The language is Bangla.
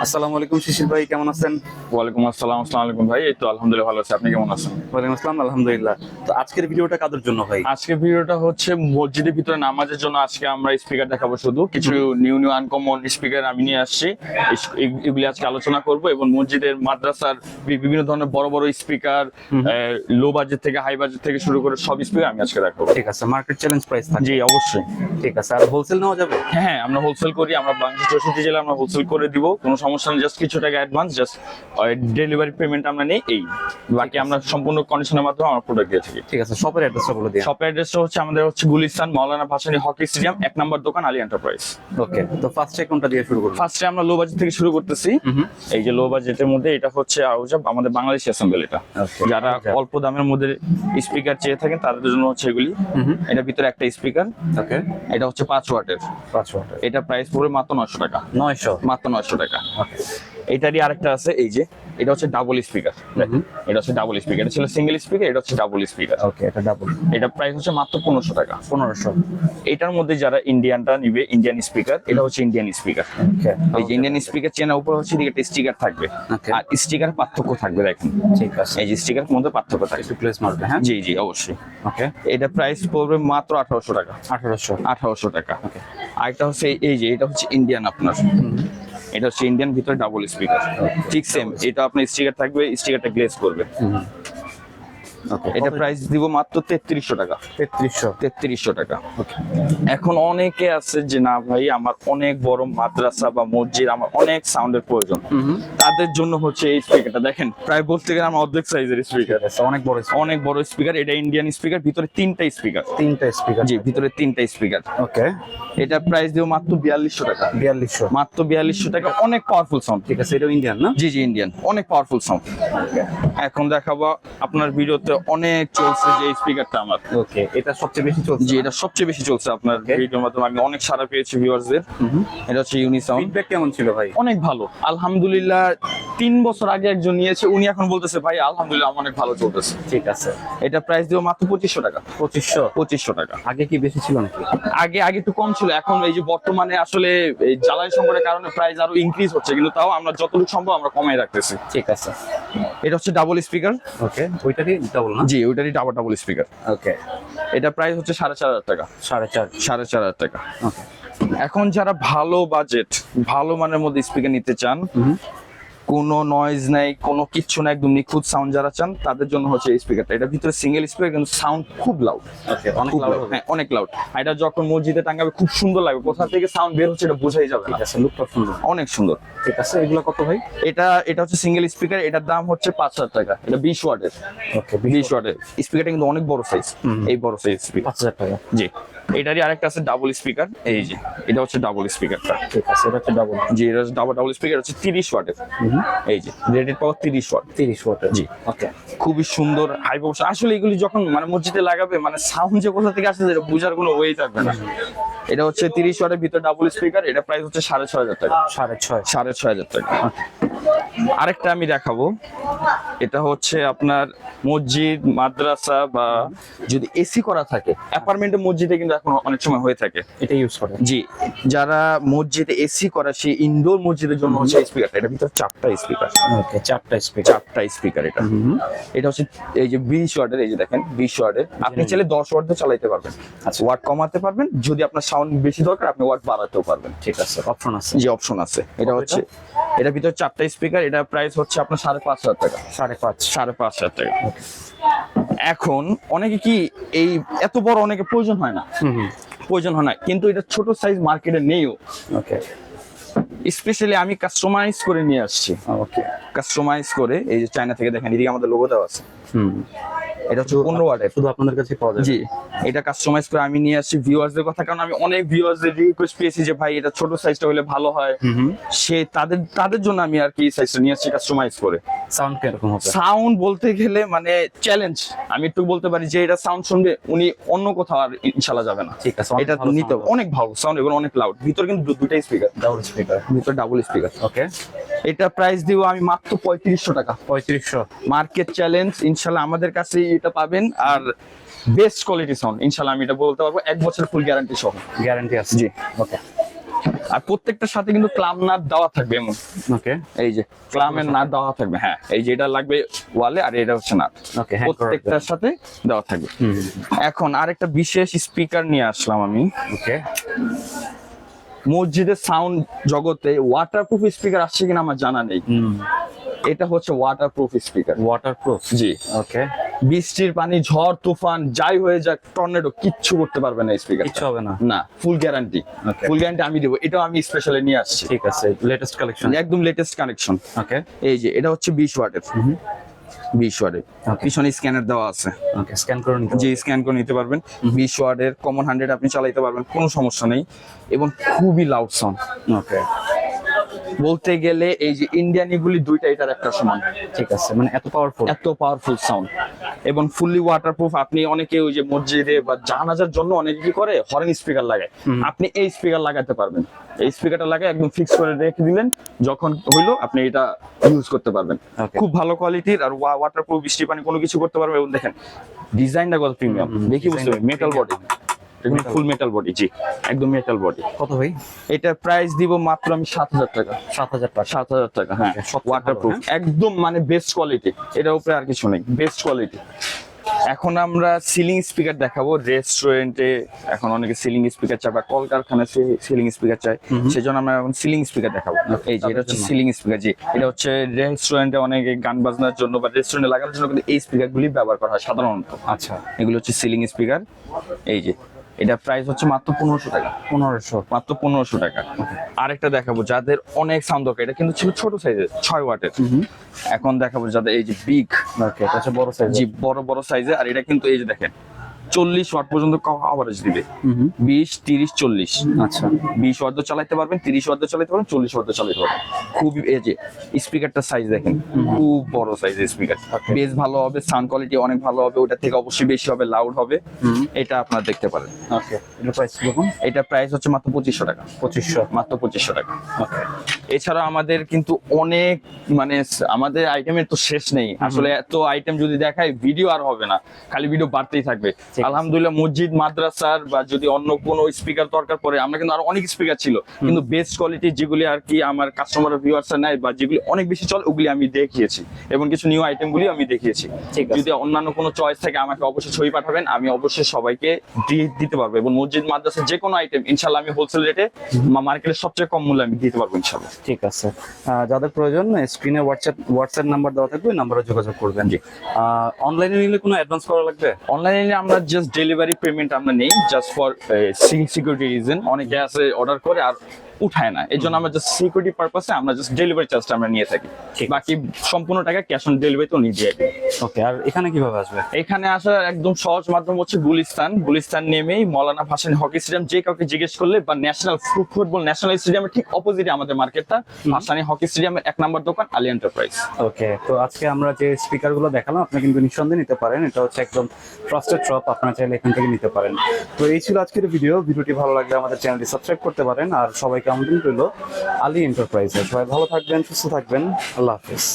আসসালামু আলাইকুম শিশির ভাই, কেমন আছেন? ওয়ালাইকুম আসসালাম। আসসালামু আলাইকুম ভাই। এই তো আলহামদুলিল্লাহ ভালো আছি। আপনি কেমন আছেন? ওয়ালাইকুম আসসালাম, আলহামদুলিল্লাহ। তো আজকের ভিডিওটা কাদের জন্য ভাই? আজকে ভিডিওটা হচ্ছে মসজিদের ভিতরে নামাজের জন্য। আজকে আমরা স্পিকার দেখাবো, শুধু কিছু নিউ আনকমন স্পিকার আমি নিয়ে আসছি। এগুলি আজকে আলোচনা করব এবং মসজিদের মাদ্রাসার বিভিন্ন ধরনের বড় বড় স্পিকার, লো বাজেট থেকে হাই বাজেট থেকে শুরু করে সব স্পিকার আমি আজকে দেখাবো। ঠিক আছে, মার্কেট চ্যালেঞ্জ প্রাইস থাকবে? জি অবশ্যই। ঠিক আছে, আর হোলসেল নেওয়া যাবে? হ্যাঁ, আমরা হোলসেল করি। আমরা বাংলাদেশ 64 জেলা আমরা হোলসেল করে দিব, কোনো সমস্যা নেই। জাস্ট কিছু টাকা অ্যাডভান্স, জাস্ট ডেলিভারি পেমেন্ট আমরা নেই। এই বাকি আমরা সম্পূর্ণ কন্ডিশনের মাধ্যমে আমরা প্রোডাক্ট দিয়ে থাকি। ঠিক আছে, শপের অ্যাড্রেসটা বলে দিন। শপের অ্যাড্রেসটা হচ্ছে আমাদের হচ্ছে গুলিস্তান মাওলানা ভাসানী হকি স্টেডিয়াম 1 নম্বর দোকান, আলী এন্টারপ্রাইজ। ওকে, তো ফার্স্টে কোনটা দিয়ে শুরু করব? ফার্স্টে আমরা লো বাজেট থেকে শুরু করতেছি। এই যে লো বাজেটের মধ্যে এটা হচ্ছে আউজাব, আমাদের বাংলাদেশি অ্যাসেম্বল। এটা Okay, যারা অল্প দামের মধ্যে স্পিকার চেয়ে থাকেন তাদের জন্য হচ্ছে এগুলি। এটার ভিতরে একটা স্পিকার, ওকে, এটা হচ্ছে 5 ওয়াটের। 5 ওয়াটের। এটা প্রাইস পড়বে মাত্র 900 টাকা। 900? মাত্র 900 টাকা। ওকে, এটারই আরেকটা আছে, এই যে এটা হচ্ছে ডাবল স্পিকার। এটা হচ্ছে ডাবল স্পিকার, এটা ছিল সিঙ্গেল স্পিকার, এটা হচ্ছে ডাবল স্পিকার। ওকে, এটা ডাবল। এটা প্রাইস হচ্ছে মাত্র 1500 টাকা। 1500? এটার মধ্যে যারা ইন্ডিয়ানটা নিবে, ইন্ডিয়ান স্পিকার, এটা হচ্ছে ইন্ডিয়ান স্পিকার। ওকে, এই যে ইন্ডিয়ান স্পিকার চেনার উপর হচ্ছে একটা স্টিকার থাকবে, Okay. আর স্টিকার পার্থক্য থাকবে। দেখেন ঠিক আছে, এই যে স্টিকার মধ্যে পার্থক্য থাকবে। একটু প্লেস মারবে। হ্যাঁ, জি জি অবশ্যই। ওকে, এটা প্রাইস পড়বে মাত্র 1800 টাকা। 1800? 1800 টাকা। আরেকটা হচ্ছে এই যে এটা হচ্ছে ইন্ডিয়ান আপনার, এটা হচ্ছে ইন্ডিয়ান ভিতরে ডাবল স্পিকার। ঠিক সেম, এটা আপনার স্টিকার থাকবে, স্টিকারটা গ্লেজ করবে। ওকে, এটা প্রাইস দিব মাত্র 3300 টাকা। 3300? 3300 টাকা। ওকে, এখন অনেকে আছে যে না ভাই আমার অনেক বড় মাদ্রাসা বা মসজিদ, আমার অনেক সাউন্ডের প্রয়োজন, তাদের জন্য হচ্ছে এই স্পিকারটা। দেখেন প্রায় বলতে গেলে আমার অর্ধেক সাইজের স্পিকার, অনেক বড়, অনেক বড় স্পিকার। এটা ইন্ডিয়ান স্পিকার, ভিতরে 3টা স্পিকার। 3টা স্পিকার? জি, ভিতরে 3টা স্পিকার। ওকে, এটা প্রাইস দিব মাত্র 4200 টাকা। 4200? মাত্র 4200 টাকা। অনেক পাওয়ারফুল সাউন্ড। ঠিক আছে, এটাও ইন্ডিয়ান না? জি জি ইন্ডিয়ান, অনেক পাওয়ারফুল সাউন্ড। এখন দেখাবো আপনার ভিডিওতে অনেক চলছে যে স্পিকারটা আমার। ওকে, এটা সবচেয়ে বেশি চলছে? জি, এটা সবচেয়ে বেশি চলছে আপনার ভিডিওর মাধ্যমে। আমি অনেক সাড়া পেয়েছি ভিউয়ার্সদের। এটা হচ্ছে ইউনিসাউন্ড। ফিডব্যাক কেমন ছিল ভাই? অনেক ভালো আলহামদুলিল্লাহ। 3 বছর আগে একজন নিয়েছে, উনি এখন বলতেছে ভাই আলহামদুলিল্লাহ আমার অনেক ভালো চলতেছে। ঠিক আছে, এটা প্রাইস দিব মাত্র 2500 টাকা। 2500? 2500 টাকা। আগে কি বেশি ছিল নাকি? আগে একটু কম ছিল, এখন এই যে বর্তমানে আসলে এই জ্বালানি সংকটের কারণে প্রাইস আরো ইনক্রিজ হচ্ছে, কিন্তু তাও আমরা যতটুকু সম্ভব আমরা কমাই রাখতেছি। ঠিক আছে, এটা হচ্ছে ডাবল স্পিকার। ওকে, ওইটারই ডাবল না? জি, ওইটারই ডাবল স্পিকার। ওকে, এটা প্রাইস হচ্ছে 4500 টাকা। 4.5? 4500 টাকা। ওকে, এখন যারা ভালো বাজেট, ভালো মানের মধ্যে স্পিকার নিতে চান, কোনো নয়েজ নাই, কোনো কিচ্ছু না, একদম নিখুঁত সাউন্ড যারা চান, তাদের জন্য হচ্ছে এই স্পিকারটা। এটা ভিতরে সিঙ্গেল স্পিকার, কিন্তু সাউন্ড খুব লাউড। ওকে, অনেক লাউড হবে? হ্যাঁ, অনেক লাউড। এটা যখন মসজিদে টাঙাবে খুব সুন্দর লাগবে, কোথা থেকে সাউন্ড বের হচ্ছে এটা বোঝাই যাবে না। ঠিক আছে, লুকটা সুন্দর, অনেক সুন্দর। ঠিক আছে, এগুলো কত ভাই? এটা হচ্ছে সিঙ্গেল স্পিকার, এটার দাম হচ্ছে 5000 টাকা। এটা 20 ওয়াটের। ওকে, 20 ওয়াটের স্পিকারটা কিন্তু অনেক বড় সাইজ, এই বড় সাইজ স্পিকার। 5000 টাকা? জি। এটারই আরেকটা আছে ডাবল স্পিকার, এই যে এটা হচ্ছে ডাবল স্পিকারটা। ঠিক আছে, এটা হচ্ছে ডাবল? জি, এটা ডাবল স্পিকার হচ্ছে 30 ওয়াটের। এই যে রেটেড পাওয়ার 30 ওয়াট। 30 ওয়াটের? জি। ওকে, খুবই সুন্দর হাই পাওয়ার। আসলে এগুলি যখন মানে মসজিদে লাগাবে, মানে সাউন্ড যে কোথা থেকে আসছে এটা বোঝার কোনো ওয়েই থাকবে না। এটা হচ্ছে 30 ওয়াটের ভিতরে ডাবল স্পিকার। এটা প্রাইস হচ্ছে 6500 টাকা। 6.5? 6500 টাকা। আরেকটা আমি দেখাবো, এটা হচ্ছে আপনার মসজিদ, মাদ্রাসা বা যদি এসি করা থাকে, অ্যাপার্টমেন্টের মসজিদে কিন্তু এখন অনেক সময় হয়ে থাকে। এটা ইউজ করে? জি, যারা মসজিদে এসি করা, সেই ইনডোর মসজিদের জন্য হচ্ছে স্পিকারটা। এটা ভিতরে 4টা স্পিকার। ওকে, 4টা স্পিকার? 4টা স্পিকার এটা। এটা হচ্ছে এই যে 20 ওয়াটের, এই যে দেখেন 20 ওয়াটের। আপনি চাইলে 10 ওয়াট দিয়ে চালাতে পারবেন। আচ্ছা, ওয়াট কমাতে পারবেন, যদি আপনার সাউন্ড বেশি দরকার আপনি ওয়াট বাড়াতেও পারবেন। ঠিক আছে, অপশন আছে? জি, অপশন আছে। এটা হচ্ছে এটা ভিতরে 4টা স্পিকার। এটা প্রাইস হচ্ছে আপনার 5500 টাকা। 5.5? 5500 টাকা। এখন অনেকে কি এই এত বড় অনেকে প্রয়োজন হয় না, প্রয়োজন হয় না, কিন্তু এটা ছোট সাইজ মার্কেটে নেইও। ওকে, স্পেশালি আমি কাস্টমাইজ করে নিয়ে আসছি। ওকে, কাস্টমাইজ করে, এই যে চায়না থেকে দেখেন, এদিকে আমাদের লোগো দেওয়া আছে। এটা হচ্ছে 15 ওয়াটের। শুধু আপনাদের কাছে পাওয়া যায়? জি, এটা কাস্টমাইজ করে আমি নিয়ে আসছি ভিউয়ার্সদের কথা, কারণ আমি অনেক ভিউয়ার্সদের রিকোয়েস্ট পেয়েছি যে ভাই এটা ছোট সাইজটা হলে ভালো হয়। সে তাদের জন্য আমি আর কি সাইজটা নিয়ে আসছি কাস্টমাইজ করে। সাউন্ড কিরকম হবে? সাউন্ড বলতে গেলে মানে চ্যালেঞ্জ। আমি একটু বলতে পারি যে এটা সাউন্ড শুনবে উনি অন্য কোথাও আর ইনশাআল্লাহ যাবে না। ঠিক আছে, এটা নিতে অনেক ভালো সাউন্ড এবং অনেক লাউড। ভিতরে কিন্তু দুটাই স্পিকার, ডাবল স্পিকার? ভিতরে ডাবল স্পিকার। ওকে, এটা প্রাইস দিব আমি মাত্র 3500 টাকা। 3500? মার্কেট চ্যালেঞ্জ, ইনশাআল্লাহ আমাদের কাছে এটা পাবেন। আর বেস্ট কোয়ালিটি সাউন্ড ইনশাআল্লাহ আমি এটা বলতে পারবো, 1 বছর ফুল গ্যারান্টি সহ। গ্যারান্টি আছে? জি। ওকে, আর প্রত্যেকটার সাথে কিন্তু ক্লাম নাট দেওয়া থাকবে এমন, ওকে এই যে ক্লামের নাট দেওয়া থাকবে, হ্যাঁ এই যে এটা লাগবে ওয়ালে আর এটা হচ্ছে নাট, ওকে প্রত্যেকটার সাথে দেওয়া থাকবে। এখন আরেকটা বিশেষ স্পিকার নিয়ে আসলাম আমি। ওকে মসজিদের সাউন্ড জগতে ওয়াটারপ্রুফ স্পিকার আসছে কিনা আমার জানা নেই। এটা হচ্ছে ওয়াটারপ্রুফ স্পিকার, ওয়াটারপ্রুফ। জি। ওকে বৃষ্টির পানি, ঝড় তুফান যাই হয়ে যাক, টর্নেডো কিচ্ছু করতে পারবে না স্পিকার, কিচ্ছু হবে না। না, full guarantee, Okay. Full guarantee আমি দেবো। এটাও আমি স্পেশালি নিয়ে আসছি, ঠিক আছে, লেটেস্ট কালেকশন। একদম লেটেস্ট কানেকশন। ওকে এই যে এটা হচ্ছে 20 ওয়াটের, 20 ওয়াটের, Okay. পিছনে স্ক্যানার দেওয়া আছে, ওকে স্ক্যান করে নিতে যে স্ক্যান করে নিতে পারবেন। 20 ওয়াটের কমন 100 আপনি চালাইতে পারবেন, কোনো সমস্যা নেই, এবং খুবই লাউড সাউন্ড। ওকে বলতে গেলে এই যে ইন্ডিয়ান এগুলি দুইটা এটার একটা সমান, ঠিক আছে, মানে এত পাওয়ারফুল। এত পাওয়ারফুল সাউন্ড এবং ফুললি ওয়াটারপ্রুফ। আপনি অনেকে ওই যে মসজিদে বা জানাজার জন্য অনেকে কি করে হর্ন স্পিকার লাগায়, আপনি এই স্পিকার লাগাতে পারবেন। এই স্পিকারটা লাগায় একদম ফিক্স করে রেখে দিলেন, যখন হইলো আপনি এটা ইউজ করতে পারবেন। Okay. খুব ভালো কোয়ালিটির আর ওয়াটারপ্রুফ, বৃষ্টি পানি কোনো কিছু করতে পারবেন। এবং দেখেন ডিজাইনটা কত প্রিমিয়াম, দেখি বুঝতে পারবেন। Metal body, full metal body, জি একদম মেটাল বডি। কত ভাই? এটা প্রাইস দিব মাত্র আমি 7000 টাকা। 7000 টাকা। 7000 টাকা, হ্যাঁ Okay, সবচেয়ে ওয়াটারপ্রুফ, ভালো, একদম মানে বেস্ট কোয়ালিটি, এটার উপরে আর কিছু নেই, বেস্ট কোয়ালিটি। এখন আমরা সিলিং স্পিকার দেখাবো। রেস্টুরেন্টে এখন অনেকে সিলিং স্পিকার চায় বা কলকারখানায় সিলিং স্পিকার চায়, সেজন্য আমরা এখন সিলিং স্পিকার দেখাবো। এই যে এটা হচ্ছে সিলিং স্পিকার, জি এটা হচ্ছে রেস্টুরেন্টে অনেকে গান বাজনার জন্য বা রেস্টুরেন্টে লাগানোর জন্য কিন্তু এই স্পিকারগুলি ব্যবহার করা হয় সাধারণত। আচ্ছা, এগুলো হচ্ছে সিলিং স্পিকার। এই যে এটা প্রাইস হচ্ছে মাত্র 1500 টাকা, 1500 মাত্র 1500 টাকা। আরেকটা দেখাবো যাদের অনেক সাউন্ড দরকার, এটা কিন্তু ছিল ছোট সাইজের 6 ওয়াটের। এখন দেখাবো যাদের এই যে বিগ, ওকে এটা হচ্ছে বড় সাইজ। জি বড় বড় সাইজে। আর এটা কিন্তু এই যে দেখেন 40 ওয়াট পর্যন্ত কভারেজ দিবে, 20 30 40। আচ্ছা 20 ওয়াট চালাতে পারবেন, 30 ওয়াট চালাতে পারবেন, 40 ওয়াট চালাতে পারবেন। খুব এই যে স্পিকারটার সাইজ দেখেন, খুব বড় সাইজের স্পিকার, বেস ভালো হবে, সাউন্ড কোয়ালিটি অনেক ভালো হবে, ওটা থেকে অবশ্যই বেশি হবে, লাউড হবে। এটা আপনারা দেখতে পারেন। ওকে এর প্রাইস কত? এটা প্রাইস হচ্ছে মাত্র 2500 টাকা, 2500 মাত্র 2500 টাকা। ওকে এছাড়া আমাদের কিন্তু অনেক মানে আমাদের আইটেমের তো শেষ নেই আসলে। এত আইটেম যদি দেখাই ভিডিও আর হবে না, খালি ভিডিও বাড়তেই থাকবে। আলহামদুলিল্লাহ মসজিদ মাদ্রাসার বা যদি অন্য কোনো স্পিকার দরকার পড়ে, আমরা কিন্তু আরো অনেক স্পিকার ছিল, কিন্তু বেস্ট কোয়ালিটি যেগুলি আর কি আমার কাস্টমার ভিউয়ার্সরা নাই বা যেগুলি অনেক বেশি চলে ওগুলি আমি দেখিয়েছি, এবং কিছু নিউ আইটেম গুলি আমি দেখিয়েছি। ঠিক আছে। যদি অন্যান্য কোনো চয়েস থাকে আমাকে অবশ্যই ছবি পাঠাবেন, আমি অবশ্যই সবাইকে দিতে পারবো। এবং মসজিদ মাদ্রাসার যে কোনো আইটেম ইনশাল্লাহ আমি হোলসেল রেটে মার্কেটের সবচেয়ে কম মূল্যে আমি দিতে পারবো ইনশাল্লাহ। ঠিক আছে, যাদের প্রয়োজন স্ক্রিনে হোয়াটসঅ্যাপ নাম্বার দেওয়া থাকবে, নাম্বারে যোগাযোগ করবেন। জি। অনলাইনে নিলে কোনো অ্যাডভান্স করা লাগবে? অনলাইনে আমরা জাস্ট ডেলিভারি পেমেন্ট আমরা নেই, জাস্ট ফর সিকিউরিটি রিজন। অনেকে আছে অর্ডার করে আর উঠায় না, এই জন্য আমরা জাস্ট সিকিউরিটি পারপাসে আমরা জাস্ট ডেলিভারি চার্জটা আমরা নিয়ে থাকি, বাকি সম্পূর্ণ টাকা ক্যাশ অন ডেলিভারিতেও নিয়ে দিয়ে দিই। ওকে, আর এখানে কিভাবে আসবে? এখানে আসার একদম সহজ মাধ্যম হচ্ছে গুলিস্তান নেমেই মৌলানা ভাসানী হকি স্টেডিয়াম, যে কাউকে জিজ্ঞেস করলে, বা ন্যাশনাল ফুটবল ন্যাশনাল স্টেডিয়ামের ঠিক অপোজিটে আমাদের মার্কেটটা, ভাসানী হকি স্টেডিয়ামের 1 নম্বর দোকান আলী এন্টারপ্রাইজ। ওকে, তো আজকে আমরা যে স্পিকার গুলো দেখালাম আপনি কিন্তু নিঃসন্দেহে নিতে পারেন, এটা হচ্ছে একদম ট্রাস্টেড শপ, আপনারা চাইলে এখান থেকে নিতে পারেন। তো এই ছিল আজকের ভিডিওটি ভালো লাগলে আমাদের চ্যানেলটি সাবস্ক্রাইব করতে পারেন, আর সবাইকে আমন্ত্রণ রইল আলী এন্টারপ্রাইজে। সবাই ভালো থাকবেন, সুস্থ থাকবেন, আল্লাহ হাফেজ।